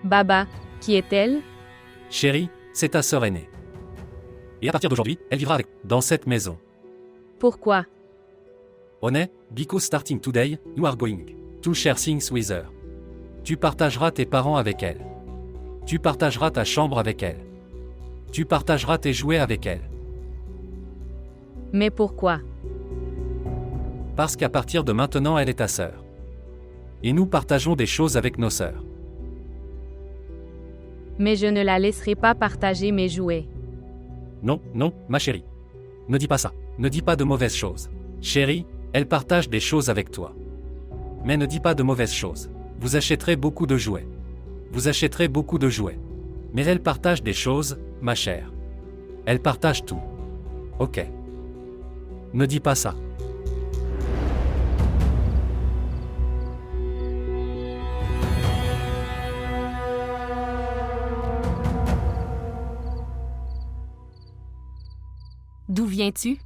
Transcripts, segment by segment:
Baba, qui est-elle? Chérie, c'est ta sœur aînée. Et à partir d'aujourd'hui, elle vivra dans cette maison. Pourquoi? Honey, because starting today, you are going to share things with her. Tu partageras tes parents avec elle. Tu partageras ta chambre avec elle. Tu partageras tes jouets avec elle. Mais pourquoi? Parce qu'à partir de maintenant, elle est ta sœur. Et nous partageons des choses avec nos sœurs. Mais je ne la laisserai pas partager mes jouets. Non, non, ma chérie. Ne dis pas ça. Ne dis pas de mauvaises choses. Chérie, elle partage des choses avec toi. Mais ne dis pas de mauvaises choses. Vous achèterez beaucoup de jouets. Vous achèterez beaucoup de jouets. Mais elle partage des choses, ma chère. Elle partage tout. Ok. Ne dis pas ça. D'où viens-tu?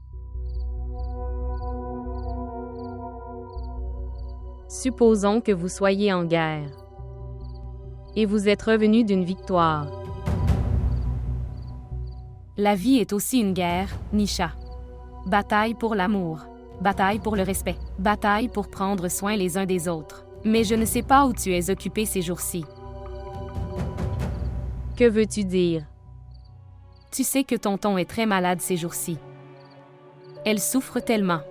Supposons que vous soyez en guerre. Et vous êtes revenu d'une victoire. La vie est aussi une guerre, Nisha. Bataille pour l'amour, bataille pour le respect, bataille pour prendre soin les uns des autres. Mais je ne sais pas où tu es occupé ces jours-ci. Que veux-tu dire? Tu sais que tonton est très malade ces jours-ci. Elle souffre tellement.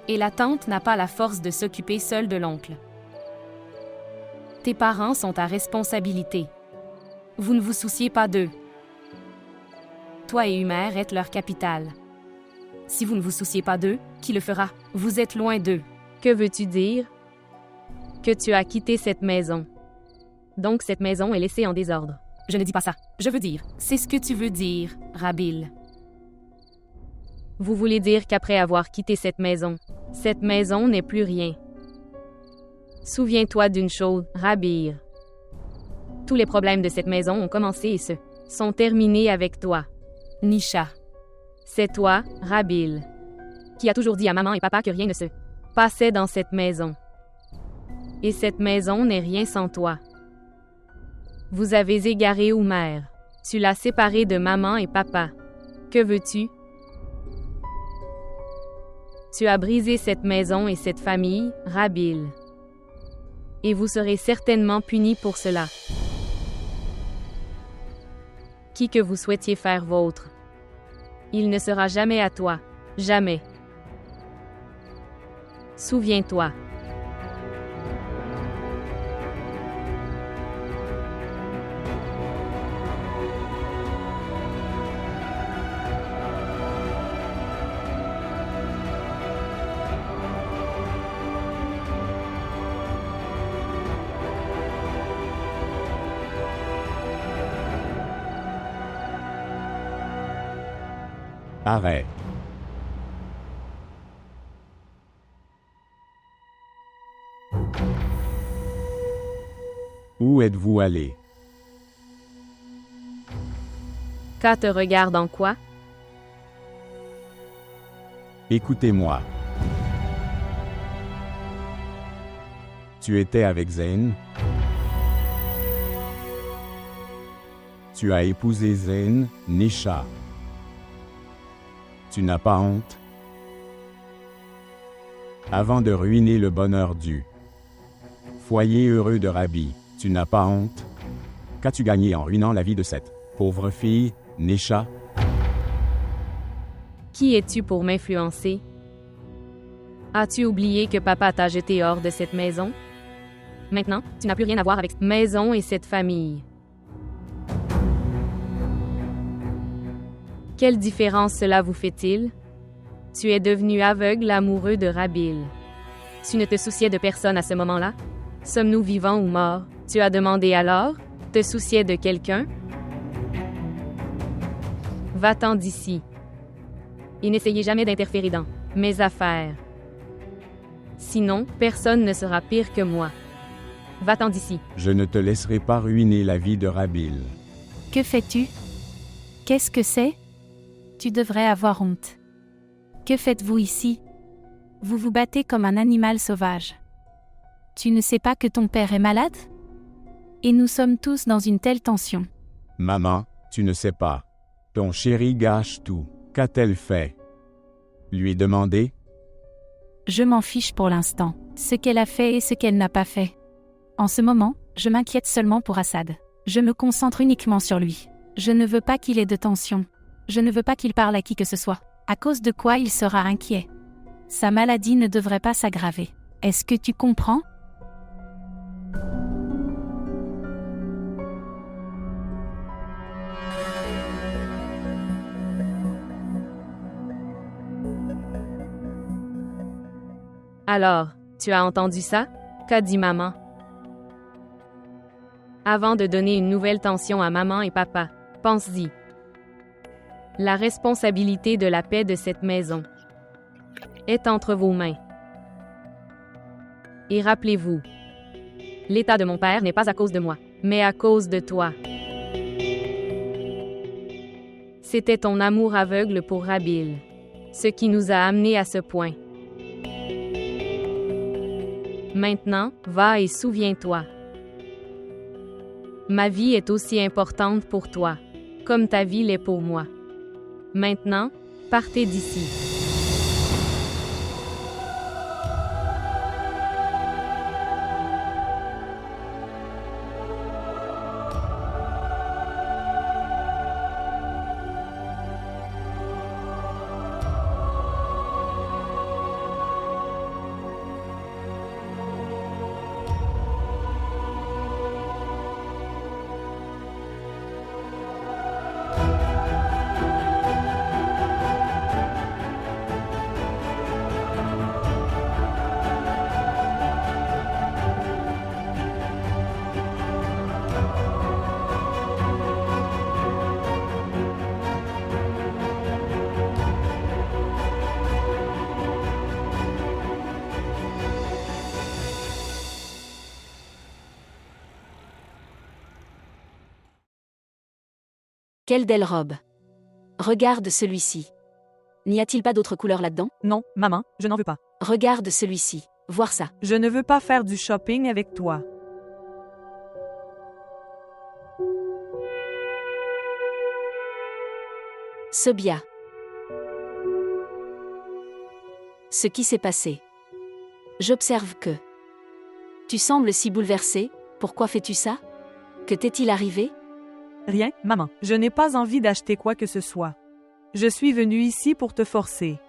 Et la tante n'a pas la force de s'occuper seule de l'oncle. Tes parents sont ta responsabilité. Vous ne vous souciez pas d'eux. Toi et Humer êtes leur capital. Si vous ne vous souciez pas d'eux, qui le fera? Vous êtes loin d'eux. Que veux-tu dire? Que tu as quitté cette maison. Donc cette maison est laissée en désordre. Je ne dis pas ça. Je veux dire, c'est ce que tu veux dire, Rabil. Vous voulez dire qu'après avoir quitté cette maison n'est plus rien. Souviens-toi d'une chose, Rabir. Tous les problèmes de cette maison ont commencé et sont terminés avec toi. Nisha. C'est toi, Rabil, qui a toujours dit à maman et papa que rien ne se passait dans cette maison. Et cette maison n'est rien sans toi. Vous avez égaré Humer. Tu l'as séparé de maman et papa. Que veux-tu? Tu as brisé cette maison et cette famille, Rabil. Et vous serez certainement punis pour cela. Qui que vous souhaitiez faire vôtre, il ne sera jamais à toi. Jamais. Souviens-toi. Arrêt. Où êtes-vous allé? Ka te regarde en quoi? Écoutez-moi. Tu étais avec Zayn? Tu as épousé Zayn, Nisha. Tu n'as pas honte? Avant de ruiner le bonheur du foyer heureux de Rabi, tu n'as pas honte? Qu'as-tu gagné en ruinant la vie de cette pauvre fille, Nisha? Qui es-tu pour m'influencer? As-tu oublié que papa t'a jeté hors de cette maison? Maintenant, tu n'as plus rien à voir avec cette maison et cette famille. Quelle différence cela vous fait-il? Tu es devenu aveugle amoureux de Rabil. Tu ne te souciais de personne à ce moment-là? Sommes-nous vivants ou morts? Tu as demandé alors? Te souciais de quelqu'un? Va-t'en d'ici. Et n'essayez jamais d'interférer dans mes affaires. Sinon, personne ne sera pire que moi. Va-t'en d'ici. Je ne te laisserai pas ruiner la vie de Rabil. Que fais-tu? Qu'est-ce que c'est? Tu devrais avoir honte. Que faites-vous ici? Vous vous battez comme un animal sauvage. Tu ne sais pas que ton père est malade? Et nous sommes tous dans une telle tension. Maman, tu ne sais pas. Ton chéri gâche tout. Qu'a-t-elle fait? Lui demander? Je m'en fiche pour l'instant, ce qu'elle a fait et ce qu'elle n'a pas fait. En ce moment, je m'inquiète seulement pour Assad. Je me concentre uniquement sur lui. Je ne veux pas qu'il ait de tension. Je ne veux pas qu'il parle à qui que ce soit. À cause de quoi il sera inquiet. Sa maladie ne devrait pas s'aggraver. Est-ce que tu comprends? Alors, tu as entendu ça? Qu'a dit maman? Avant de donner une nouvelle tension à maman et papa, pense-y. La responsabilité de la paix de cette maison est entre vos mains. Et rappelez-vous, l'état de mon père n'est pas à cause de moi, mais à cause de toi. C'était ton amour aveugle pour Rabil, ce qui nous a amenés à ce point. Maintenant, va et souviens-toi. Ma vie est aussi importante pour toi, comme ta vie l'est pour moi. Maintenant, partez d'ici. Quelle belle robe. Regarde celui-ci. N'y a-t-il pas d'autres couleurs là-dedans? Non, maman, je n'en veux pas. Regarde celui-ci. Voir ça. Je ne veux pas faire du shopping avec toi. Sobia. Ce qui s'est passé. J'observe que... Tu sembles si bouleversée, pourquoi fais-tu ça? Que t'est-il arrivé? Rien, maman. Je n'ai pas envie d'acheter quoi que ce soit. Je suis venue ici pour te forcer.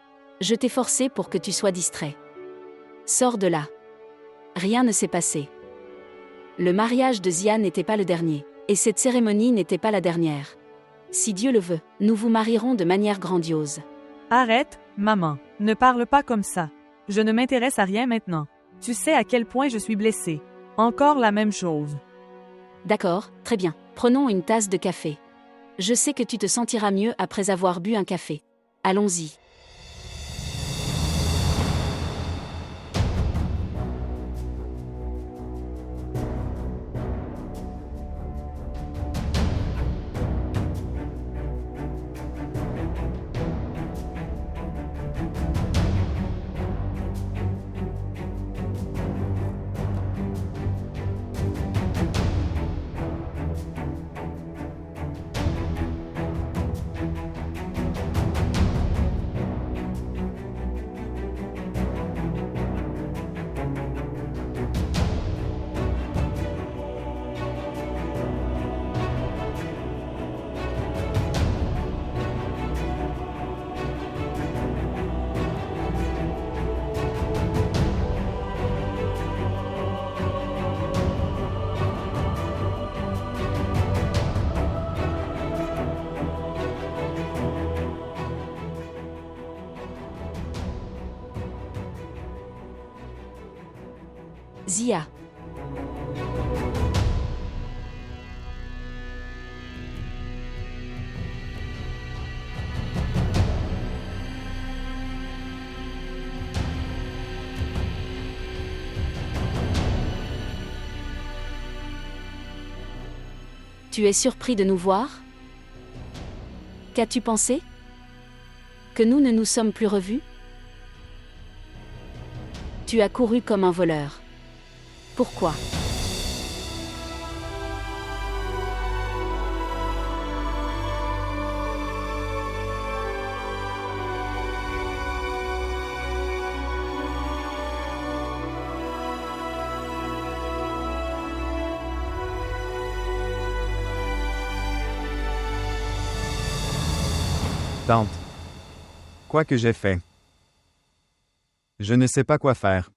Je t'ai forcé pour que tu sois distrait. Sors de là. Rien ne s'est passé. Le mariage de Zian n'était pas le dernier, et cette cérémonie n'était pas la dernière. Si Dieu le veut, nous vous marierons de manière grandiose. Arrête, maman. Ne parle pas comme ça. Je ne m'intéresse à rien maintenant. Tu sais à quel point je suis blessée. Encore la même chose. D'accord, très bien. Prenons une tasse de café. Je sais que tu te sentiras mieux après avoir bu un café. Allons-y. Zia. Tu es surpris de nous voir? Qu'as-tu pensé? Que nous ne nous sommes plus revus? Tu as couru comme un voleur. Pourquoi? Tante. Quoi que j'ai fait. Je ne sais pas quoi faire.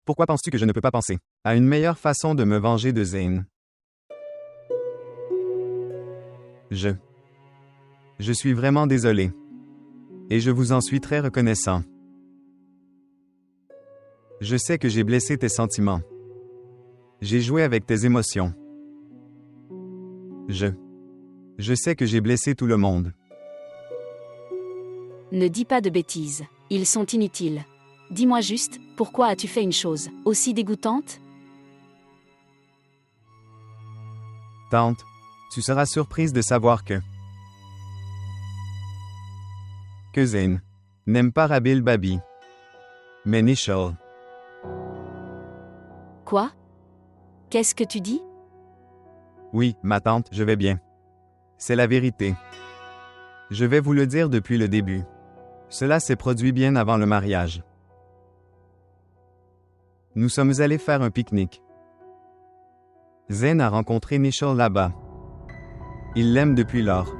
Pourquoi penses-tu que je ne peux pas penser à une meilleure façon de me venger de Zane? Je suis vraiment désolé. Et je vous en suis très reconnaissant. Je sais que j'ai blessé tes sentiments. J'ai joué avec tes émotions. Je sais que j'ai blessé tout le monde. Ne dis pas de bêtises. Ils sont inutiles. Dis-moi juste, pourquoi as-tu fait une chose aussi dégoûtante? Tante, tu seras surprise de savoir que Zane n'aime pas Rabil Babi. Mais Nishal. Quoi? Qu'est-ce que tu dis? Oui, ma tante, je vais bien. C'est la vérité. Je vais vous le dire depuis le début. Cela s'est produit bien avant le mariage. Nous sommes allés faire un pique-nique. Zane a rencontré Nishal là-bas. Il l'aime depuis lors.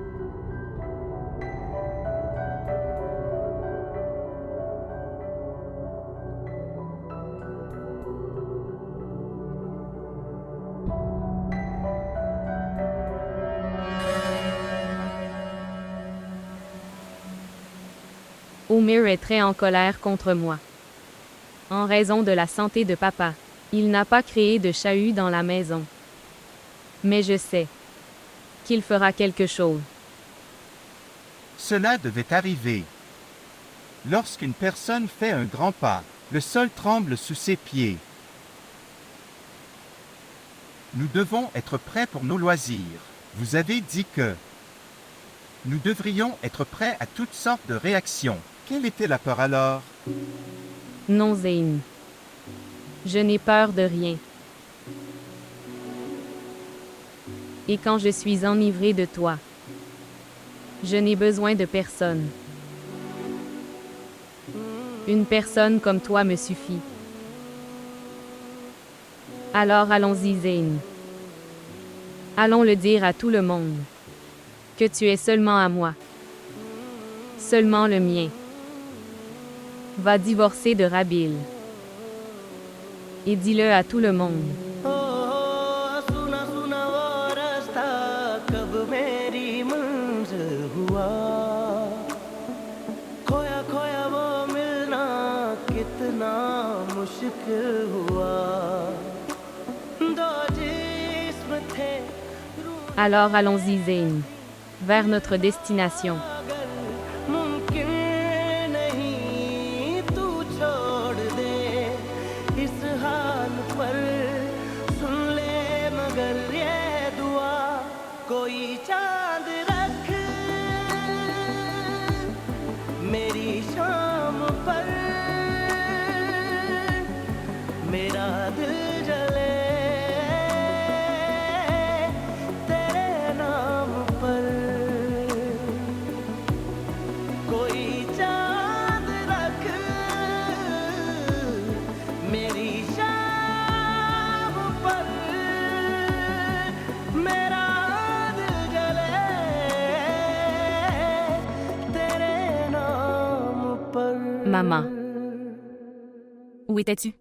Omer est très en colère contre moi. En raison de la santé de papa, il n'a pas créé de chahut dans la maison. Mais je sais qu'il fera quelque chose. Cela devait arriver. Lorsqu'une personne fait un grand pas, le sol tremble sous ses pieds. Nous devons être prêts pour nos loisirs. Vous avez dit que nous devrions être prêts à toutes sortes de réactions. Quelle était la peur alors? Non, Zane. Je n'ai peur de rien. Et quand je suis enivré de toi, je n'ai besoin de personne. Une personne comme toi me suffit. Alors allons-y, Zane. Allons le dire à tout le monde. Que tu es seulement à moi. Seulement le mien. Va divorcer de Rabil. Et dis-le à tout le monde. Alors allons-y, Zane, vers notre destination. Maman. Où étais-tu?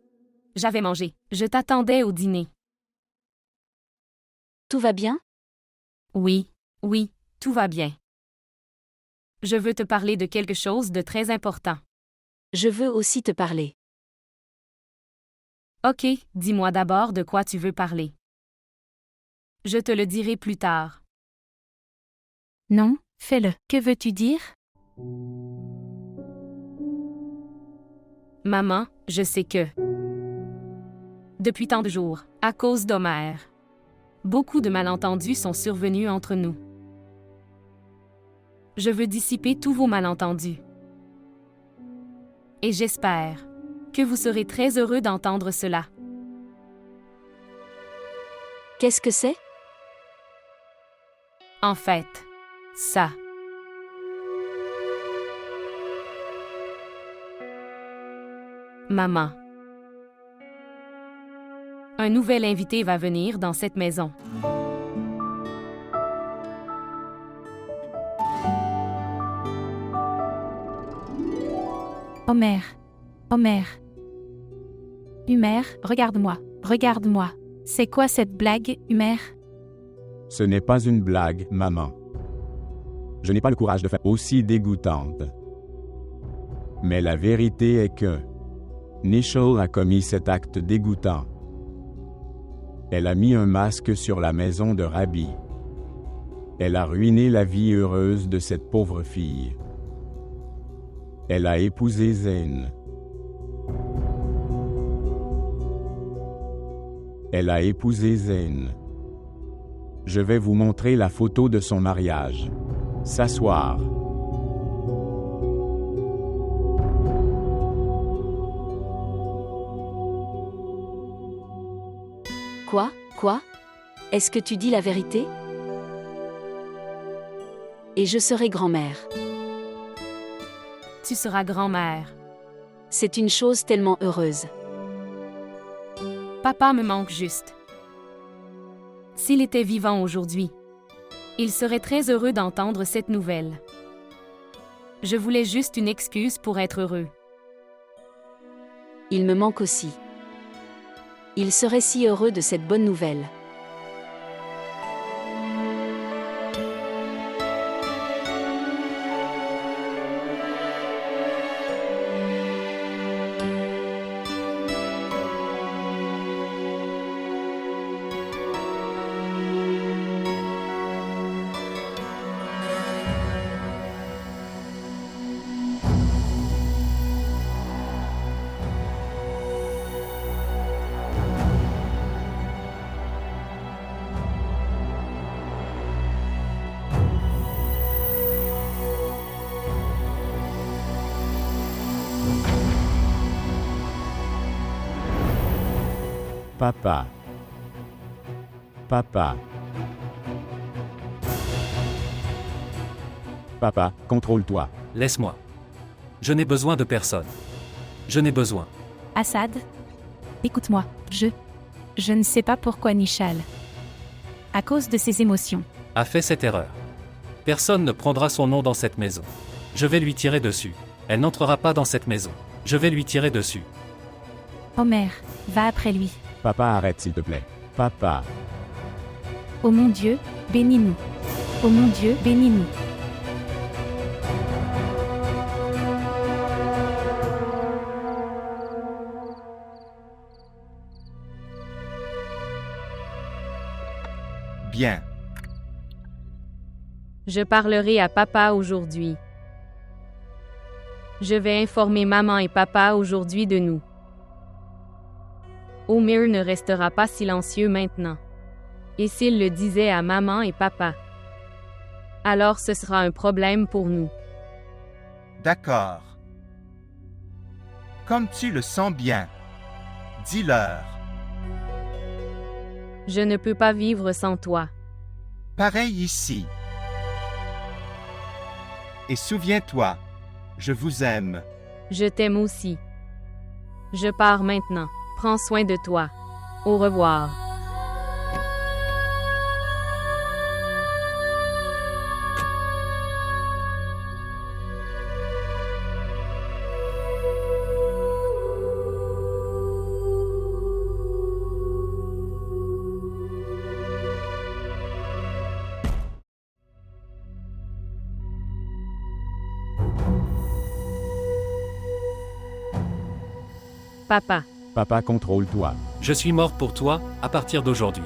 J'avais mangé. Je t'attendais au dîner. Tout va bien? Oui, tout va bien. Je veux te parler de quelque chose de très important. Je veux aussi te parler. Ok, dis-moi d'abord de quoi tu veux parler. Je te le dirai plus tard. Non, fais-le. Que veux-tu dire? Maman, je sais que depuis tant de jours, à cause d'Omer, beaucoup de malentendus sont survenus entre nous. Je veux dissiper tous vos malentendus. Et j'espère que vous serez très heureux d'entendre cela. Qu'est-ce que c'est? En fait, ça. Maman. Un nouvel invité va venir dans cette maison. Homer. Homer. Homer, regarde-moi. Regarde-moi. C'est quoi cette blague, Homer? Ce n'est pas une blague, maman. Je n'ai pas le courage de faire aussi dégoûtante. Mais la vérité est que Nichelle a commis cet acte dégoûtant. Elle a mis un masque sur la maison de Rabbi. Elle a ruiné la vie heureuse de cette pauvre fille. Elle a épousé Zane. Elle a épousé Zane. Je vais vous montrer la photo de son mariage. S'asseoir. Quoi? Est-ce que tu dis la vérité? Et je serai grand-mère. Tu seras grand-mère. C'est une chose tellement heureuse. Papa me manque juste. S'il était vivant aujourd'hui, il serait très heureux d'entendre cette nouvelle. Je voulais juste une excuse pour être heureux. Il me manque aussi. Il serait si heureux de cette bonne nouvelle. Papa. Papa. Papa, contrôle-toi. Laisse-moi. Je n'ai besoin de personne. Je n'ai besoin. Assad, écoute-moi, je ne sais pas pourquoi Nichelle, à cause de ses émotions, A fait cette erreur. Personne ne prendra son nom dans cette maison. Je vais lui tirer dessus. Elle n'entrera pas dans cette maison. Je vais lui tirer dessus. Homer, va après lui. Papa, arrête s'il te plaît. Papa. Ô mon Dieu, bénis-nous. Ô mon Dieu, bénis-nous. Bien. Je parlerai à papa aujourd'hui. Je vais informer maman et papa aujourd'hui de nous. Homer ne restera pas silencieux maintenant. Et s'il le disait à maman et papa, alors ce sera un problème pour nous. D'accord. Comme tu le sens bien, dis-leur. Je ne peux pas vivre sans toi. Pareil ici. Et souviens-toi, je vous aime. Je t'aime aussi. Je pars maintenant. Prends soin de toi. Au revoir. Papa. Papa, contrôle-toi. Je suis mort pour toi, à partir d'aujourd'hui.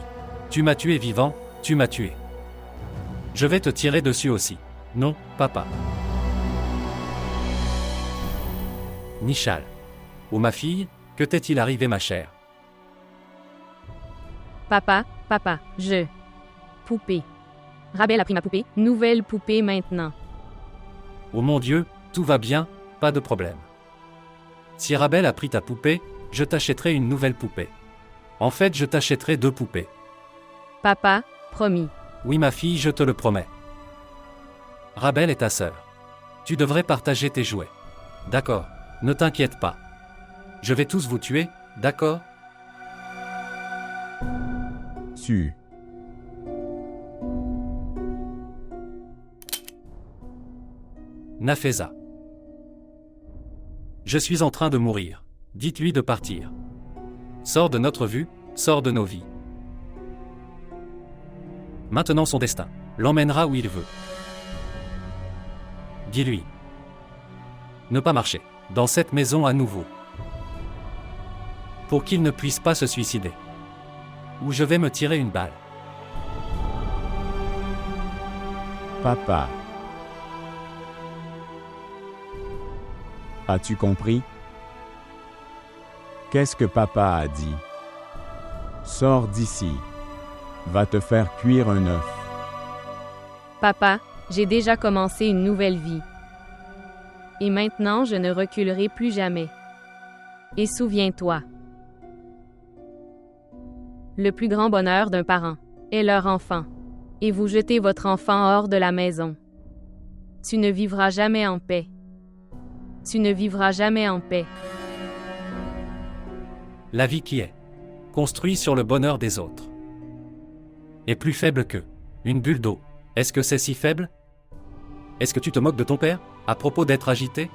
Tu m'as tué vivant, tu m'as tué. Je vais te tirer dessus aussi. Non, papa. Nichelle. Oh ma fille, que t'est-il arrivé ma chère? Papa, Poupée. Rabel a pris ma poupée. Nouvelle poupée maintenant. Oh mon Dieu, tout va bien, pas de problème. Si Rabel a pris ta poupée, je t'achèterai une nouvelle poupée. En fait, je t'achèterai 2 poupées. Papa, promis. Oui ma fille, je te le promets. Rabel est ta sœur. Tu devrais partager tes jouets. D'accord, ne t'inquiète pas. Je vais tous vous tuer, d'accord? Su. Nafesa. Je suis en train de mourir. Dites-lui de partir. Sors de notre vue, sors de nos vies. Maintenant son destin l'emmènera où il veut. Dis-lui. Ne pas marcher dans cette maison à nouveau. Pour qu'il ne puisse pas se suicider. Ou je vais me tirer une balle. Papa. As-tu compris? Qu'est-ce que papa a dit? Sors d'ici. Va te faire cuire un œuf. Papa, j'ai déjà commencé une nouvelle vie. Et maintenant je ne reculerai plus jamais. Et souviens-toi. Le plus grand bonheur d'un parent est leur enfant. Et vous jetez votre enfant hors de la maison. Tu ne vivras jamais en paix. Tu ne vivras jamais en paix. La vie qui est construite sur le bonheur des autres est plus faible que une bulle d'eau. Est-ce que c'est si faible? Est-ce que tu te moques de ton père à propos d'être agité?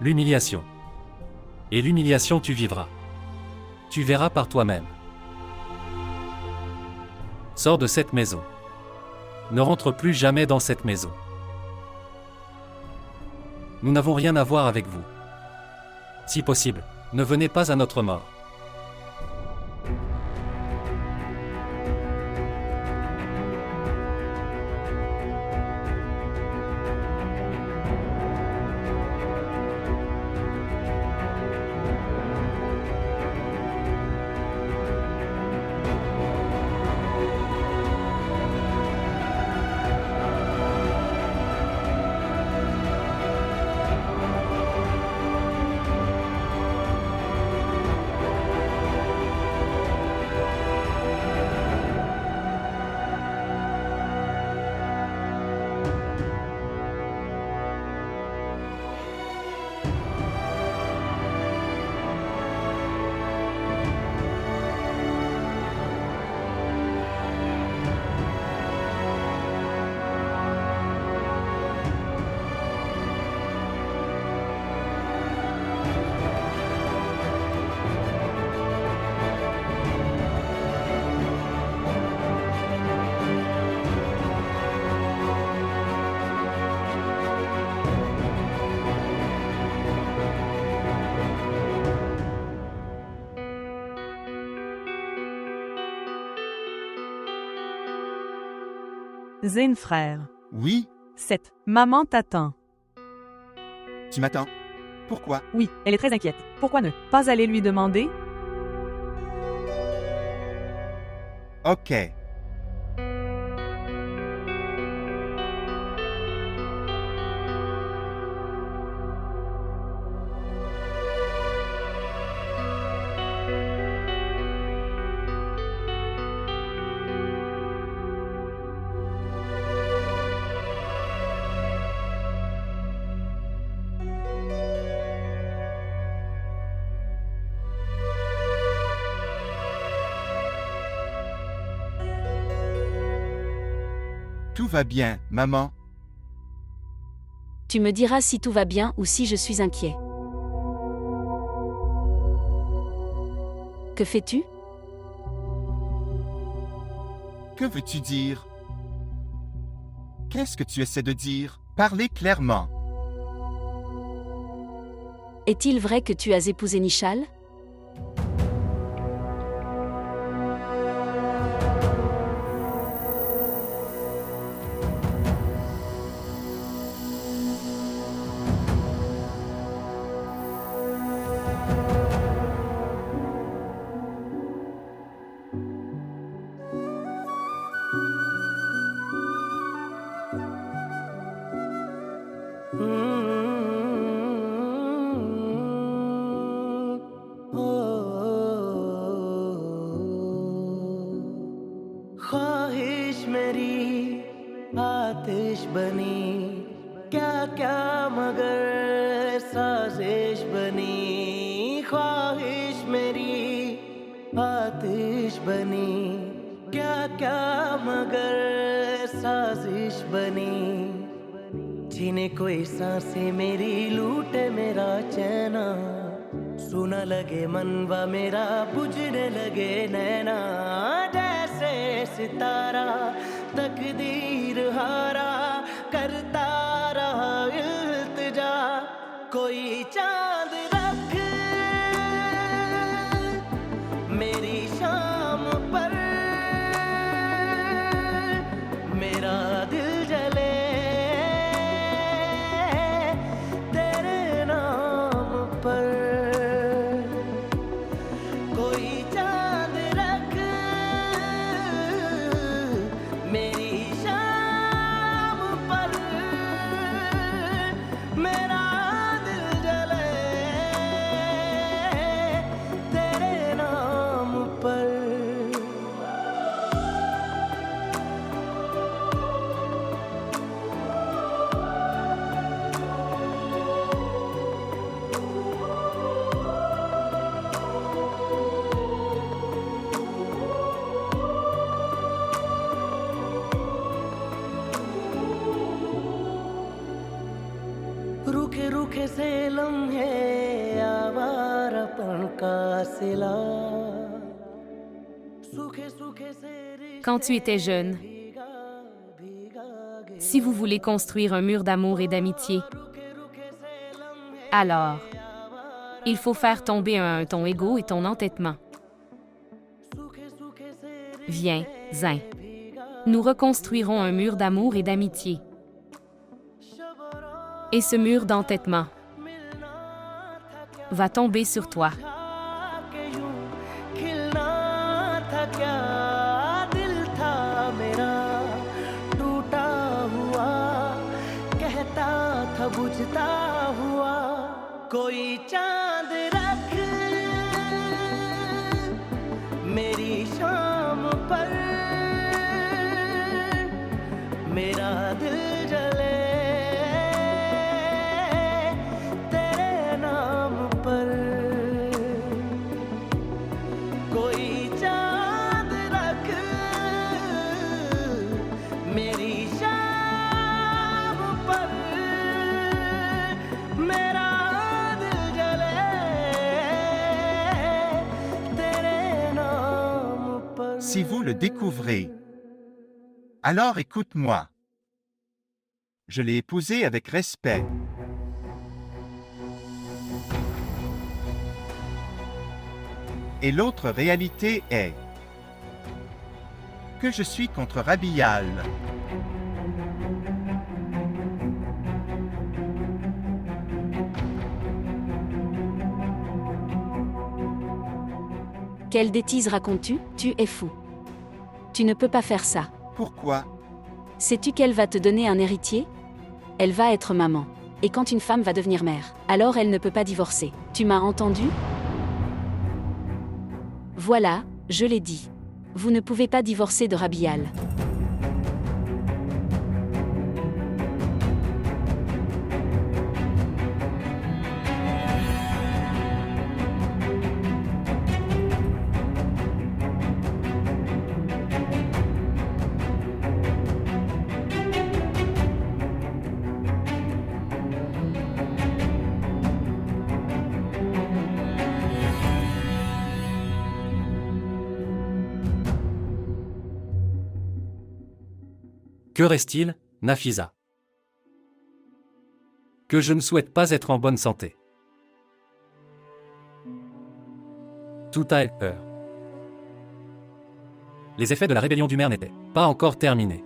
L'humiliation. Et l'humiliation tu vivras. Tu verras par toi-même. Sors de cette maison. Ne rentre plus jamais dans cette maison. Nous n'avons rien à voir avec vous. Si possible, ne venez pas à notre mort. Zane frère. Oui, 7. Maman t'attend. tu m'attends. Pourquoi? Oui, elle est très inquiète. Pourquoi ne pas aller lui demander? Ok. Tout va bien, maman. Tu me diras si tout va bien ou si je suis inquiet. Que fais-tu? Que veux-tu dire? Qu'est-ce que tu essaies de dire? Parlez clairement. Est-il vrai que tu as épousé Nishal? ख्वाहिश मेरी आतिश बनी क्या क्या मगर साजिश बनी ख्वाहिश मेरी आतिश बनी क्या क्या मगर साजिश बनी छीने कोई सांसें मेरी, लूटे मेरा चैना, सुना लगे मनवा मेरा, बुझने लगे नैना, जैसे सितारा तकदीर हारा, करता रहा इल्तिजा, कोई चांद रख मेरी शाम पर, मेरा दिल जले तेरे नाम पर, कोई चांद रख मेरी शाम पर, मेरा दिल जले तेरे नाम पर। रूखे रूखे से लम्हे आवारापन का सिला, सूखे सूखे से Quand tu étais jeune, si vous voulez construire un mur d'amour et d'amitié, alors, il faut faire tomber ton ego et ton entêtement. Viens, Zin. Nous reconstruirons un mur d'amour et d'amitié. Et ce mur d'entêtement va tomber sur toi. के यूं खिलना था क्या, दिल था मेरा टूटा हुआ, कहता था बुझता हुआ, कोई चांद रख मेरी शाम पर, मेरा दिल जले तेरे नाम पर, कोई चांद रख मेरी शाम पर, मेरा दिल जले तेरे नाम पर। Si vous le découvrez, alors écoute-moi. Je l'ai épousée avec respect. Et l'autre réalité est que je suis contre Rabial. Quelle bêtise racontes-tu? Tu es fou. Tu ne peux pas faire ça. Pourquoi? Sais-tu qu'elle va te donner un héritier? Elle va être maman. Et quand une femme va devenir mère, alors elle ne peut pas divorcer. Tu m'as entendu? Voilà, je l'ai dit. Vous ne pouvez pas divorcer de Rabial. Que reste-t-il, Nafisa? Que je ne souhaite pas être en bonne santé. Tout a peur. Les effets de la rébellion du maire n'étaient pas encore terminés.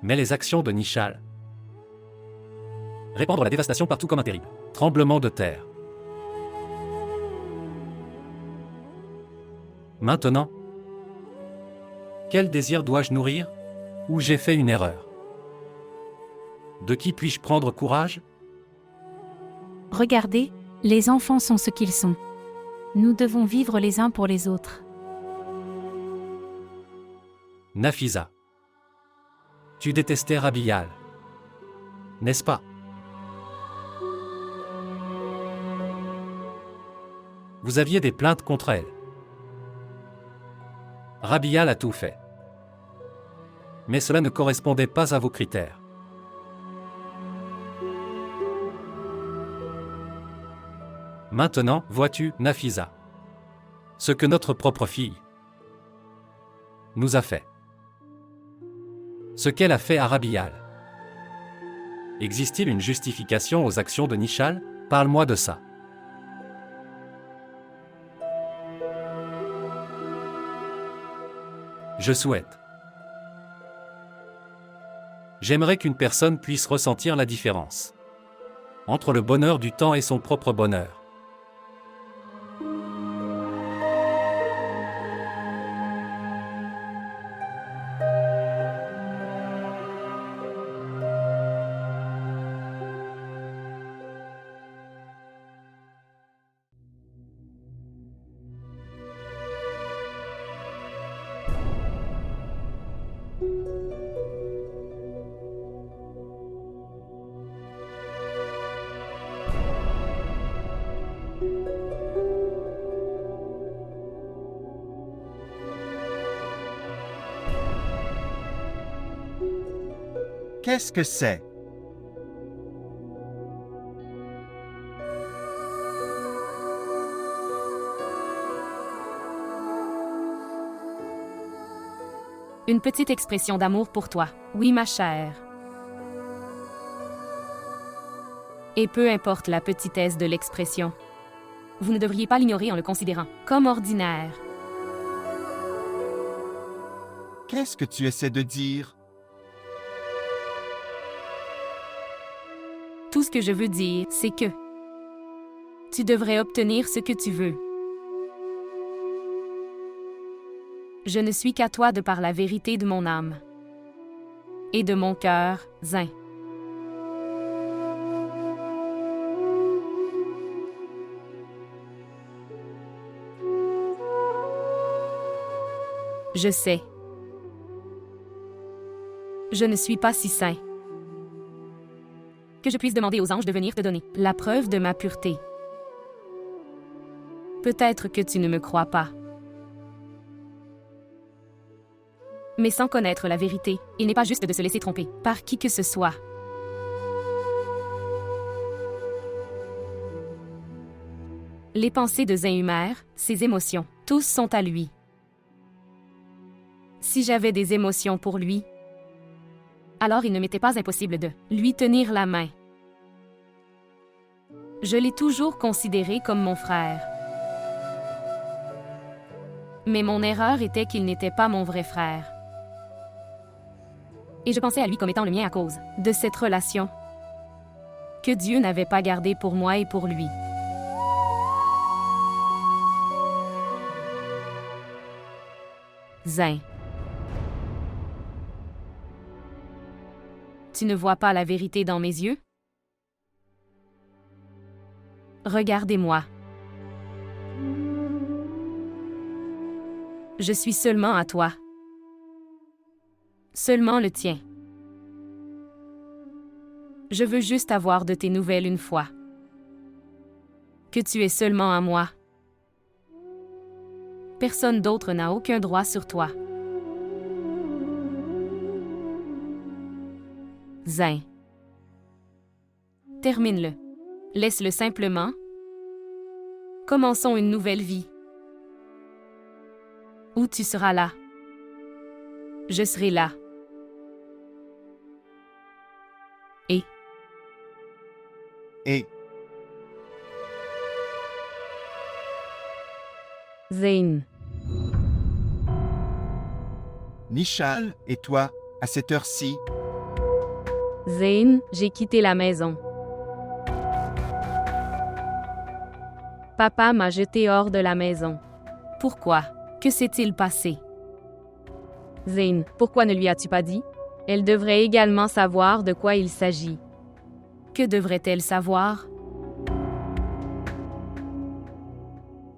Mais les actions de Nishal. Répandre la dévastation partout comme un terrible tremblement de terre. Maintenant, quel désir dois-je nourrir? Ou j'ai fait une erreur? De qui puis-je prendre courage? Regardez, les enfants sont ce qu'ils sont. Nous devons vivre les uns pour les autres. Nafisa. Tu détestais Rabial. N'est-ce pas? Vous aviez des plaintes contre elle. Rabial a tout fait. Mais cela ne correspondait pas à vos critères. Maintenant, vois-tu, Nafisa, ce que notre propre fille nous a fait. Ce qu'elle a fait à Rabial. Existe-t-il une justification aux actions de Nishal? Parle-moi de ça. Je souhaite. J'aimerais qu'une personne puisse ressentir la différence entre le bonheur du temps et son propre bonheur. Qu'est-ce que c'est? Une petite expression d'amour pour toi. Oui, ma chère. Et peu importe la petitesse de l'expression, vous ne devriez pas l'ignorer en le considérant comme ordinaire. Qu'est-ce que tu essaies de dire? Tout ce que je veux dire, c'est que tu devrais obtenir ce que tu veux. Je ne suis qu'à toi de par la vérité de mon âme et de mon cœur, Zain. Je sais. Je ne suis pas si saint que je puisse demander aux anges de venir te donner la preuve de ma pureté. Peut-être que tu ne me crois pas. Mais sans connaître la vérité, il n'est pas juste de se laisser tromper par qui que ce soit. Les pensées de Zain-Humer, ses émotions, tous sont à lui. Si j'avais des émotions pour lui, alors il ne m'était pas impossible de lui tenir la main. Je l'ai toujours considéré comme mon frère. Mais mon erreur était qu'il n'était pas mon vrai frère. Et je pensais à lui comme étant le mien à cause de cette relation que Dieu n'avait pas gardée pour moi et pour lui. Zain. Tu ne vois pas la vérité dans mes yeux? Regardez-moi. Je suis seulement à toi. Seulement le tien. Je veux juste avoir de tes nouvelles une fois. Que tu es seulement à moi. Personne d'autre n'a aucun droit sur toi. Zain. Termine-le. Laisse-le simplement. Commençons une nouvelle vie. Où tu seras là. Je serai là. Et Zain. Nishal, et toi, à cette heure-ci? Zain, j'ai quitté la maison. Papa m'a jeté hors de la maison. Pourquoi? Que s'est-il passé? Zain, pourquoi ne lui as-tu pas dit? Elle devrait également savoir de quoi il s'agit. Que devrait-elle savoir?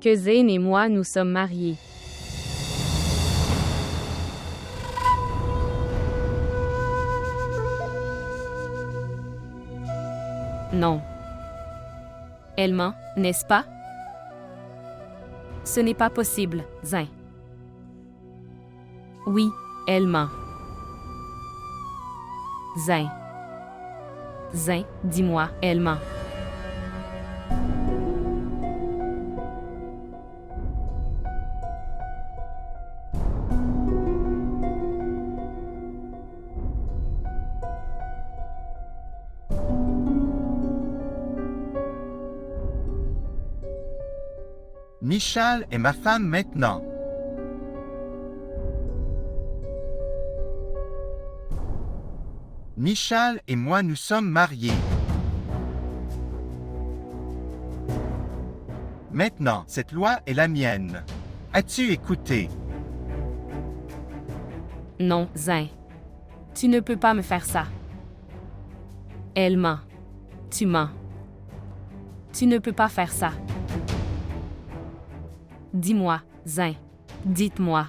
Que Zain et moi nous sommes mariés. Non. Elle ment, n'est-ce pas? Ce n'est pas possible, Zain. Oui, elle ment. Zain. Zain, dis-moi, elle ment. Michal est ma femme maintenant. Michal et moi nous sommes mariés. Maintenant, cette loi est la mienne. As-tu écouté? Non, Zin. Tu ne peux pas me faire ça. Elle ment. Tu mens. Tu ne peux pas faire ça. Dis-moi, Zin. Dites-moi.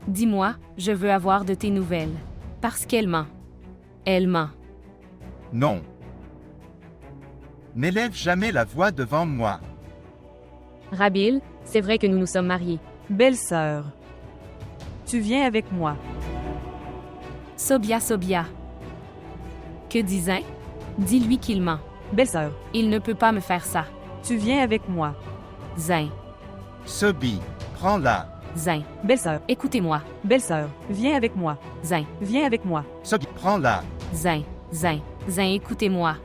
Dis-moi, je veux avoir de tes nouvelles. Parce qu'elle ment. Elle ment. Non. N'élève jamais la voix devant moi. Rabil, c'est vrai que nous nous sommes mariés. Belle-sœur. Tu viens avec moi. Sobia, Sobia. Que dit Zin? Dis-lui qu'il ment. Belle-sœur. Il ne peut pas me faire ça. Tu viens avec moi. Zin. Sobi, prends-la. Zin. Belle-sœur. Écoutez-moi. Belle-sœur. Viens avec moi. Zin. Viens avec moi. Sobi, prends-la. Zin. Zin. Zin, écoutez-moi.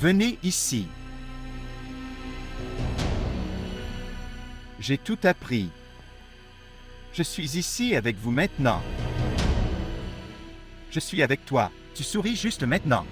Venez ici. J'ai tout appris. Je suis ici avec vous maintenant. Je suis avec toi. Tu souris juste maintenant.